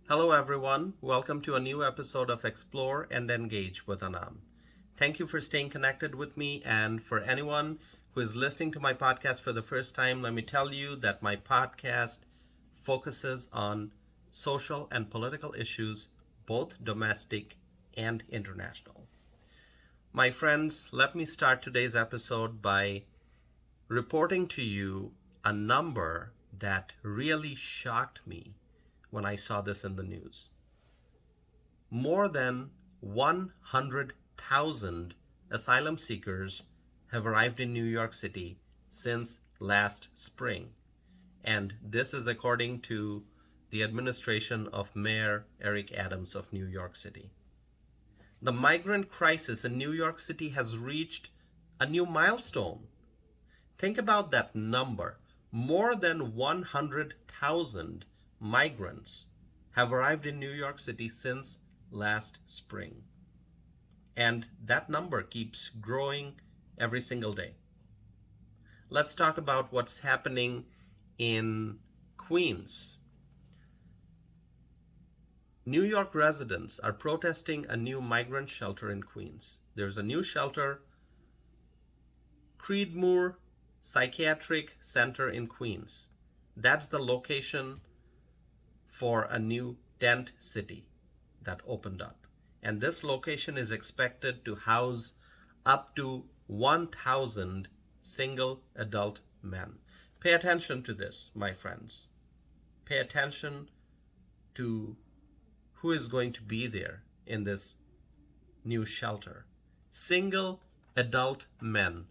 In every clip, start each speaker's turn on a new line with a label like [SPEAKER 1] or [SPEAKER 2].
[SPEAKER 1] Hello everyone, welcome to a new episode of Explore and Engage with Anam. Thank you for staying connected with me, and for anyone who is listening to my podcast for the first time, let me tell you that my podcast focuses on social and political issues, both domestic and international. My friends, let me start today's episode by reporting to you a number that really shocked me when I saw this in the news. More than 100,000 asylum seekers have arrived in New York City since last spring. And this is according to the administration of Mayor Eric Adams of New York City. The migrant crisis in New York City has reached a new milestone. Think about that number. More than 100,000 migrants have arrived in New York City since last spring. And that number keeps growing every single day. Let's talk about what's happening in Queens. New York residents are protesting a new migrant shelter in Queens. There's a new shelter, Creedmoor Psychiatric Center in Queens. That's the location for a new tent city that opened up. And this location is expected to house up to 1,000 single adult men. Pay attention to this, my friends. Pay attention to who is going to be there in this new shelter. Single adult men,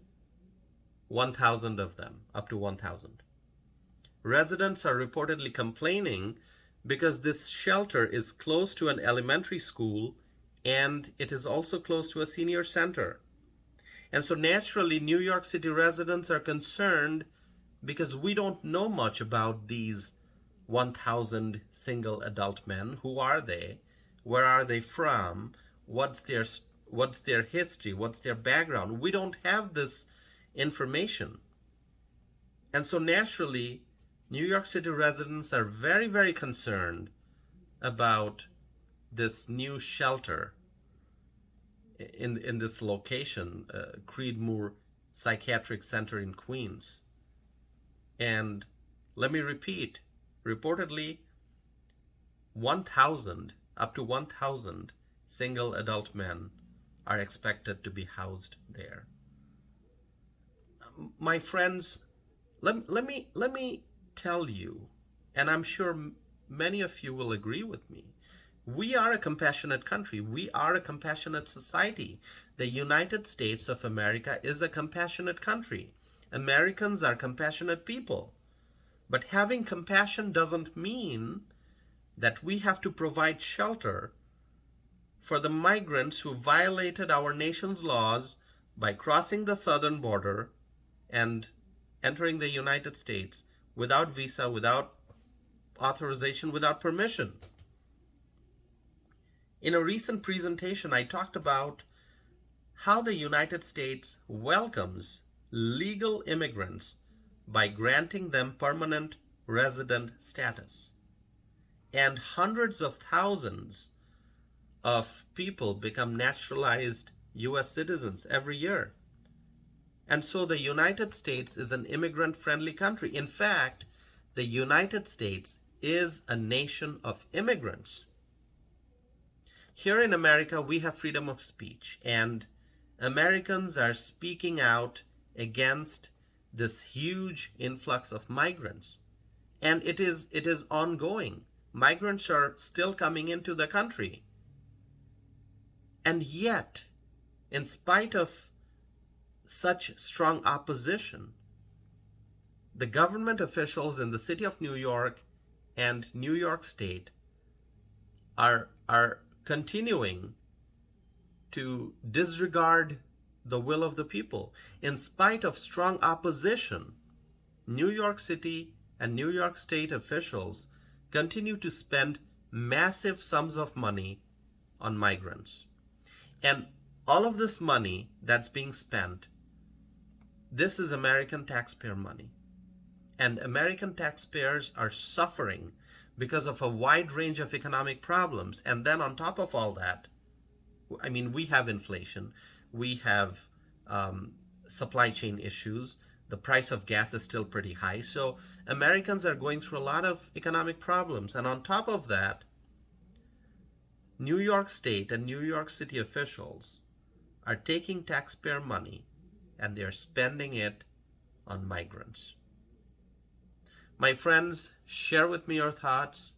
[SPEAKER 1] 1,000 of them, up to 1,000. Residents are reportedly complaining because this shelter is close to an elementary school and it is also close to a senior center. And so naturally, New York City residents are concerned because we don't know much about these 1,000 single adult men. Who are they? Where are they from? What's their history? What's their background? We don't have this information. And so naturally, New York City residents are very, very concerned about this new shelter in this location, Creedmoor Psychiatric Center in Queens. And let me repeat, reportedly 1,000, up to 1,000 single adult men are expected to be housed there. My friends, let me tell you, and I'm sure many of you will agree with me, we are a compassionate country. We are a compassionate society. The United States of America is a compassionate country. Americans are compassionate people. But having compassion doesn't mean that we have to provide shelter for the migrants who violated our nation's laws by crossing the southern border and entering the United States without visa, without authorization, without permission. In a recent presentation, I talked about how the United States welcomes legal immigrants by granting them permanent resident status. And hundreds of thousands of people become naturalized U.S. citizens every year. And so the United States is an immigrant-friendly country. In fact, the United States is a nation of immigrants. Here in America, we have freedom of speech, and Americans are speaking out against this huge influx of migrants. And it is ongoing. Migrants are still coming into the country. And yet, in spite of such strong opposition, the government officials in the city of New York and New York State are continuing to disregard the will of the people. In spite of strong opposition, New York City and New York State officials continue to spend massive sums of money on migrants. And all of this money that's being spent, this is American taxpayer money. And American taxpayers are suffering because of a wide range of economic problems. And then on top of all that, I mean, we have inflation, we have supply chain issues, the price of gas is still pretty high. So Americans are going through a lot of economic problems. And on top of that, New York State and New York City officials are taking taxpayer money and they're spending it on migrants. My friends, share with me your thoughts.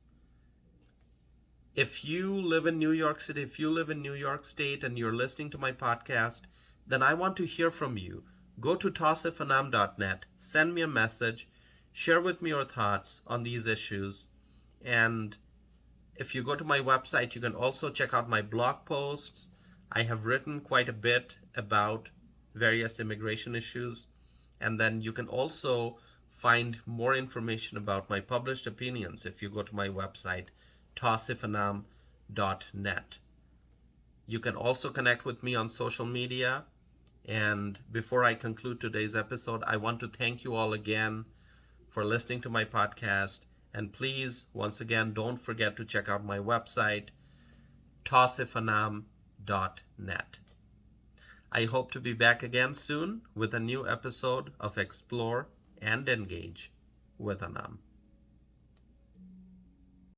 [SPEAKER 1] If you live in New York City, if you live in New York State and you're listening to my podcast, then I want to hear from you. Go to tawsifanam.net, send me a message, share with me your thoughts on these issues. And if you go to my website, you can also check out my blog posts. I have written quite a bit about various immigration issues. And then you can also find more information about my published opinions if you go to my website, tawsifanam.net. You can also connect with me on social media. And before I conclude today's episode, I want to thank you all again for listening to my podcast. And please, once again, don't forget to check out my website, tawsifanam.net. I hope to be back again soon with a new episode of Explore and Engage with Anam.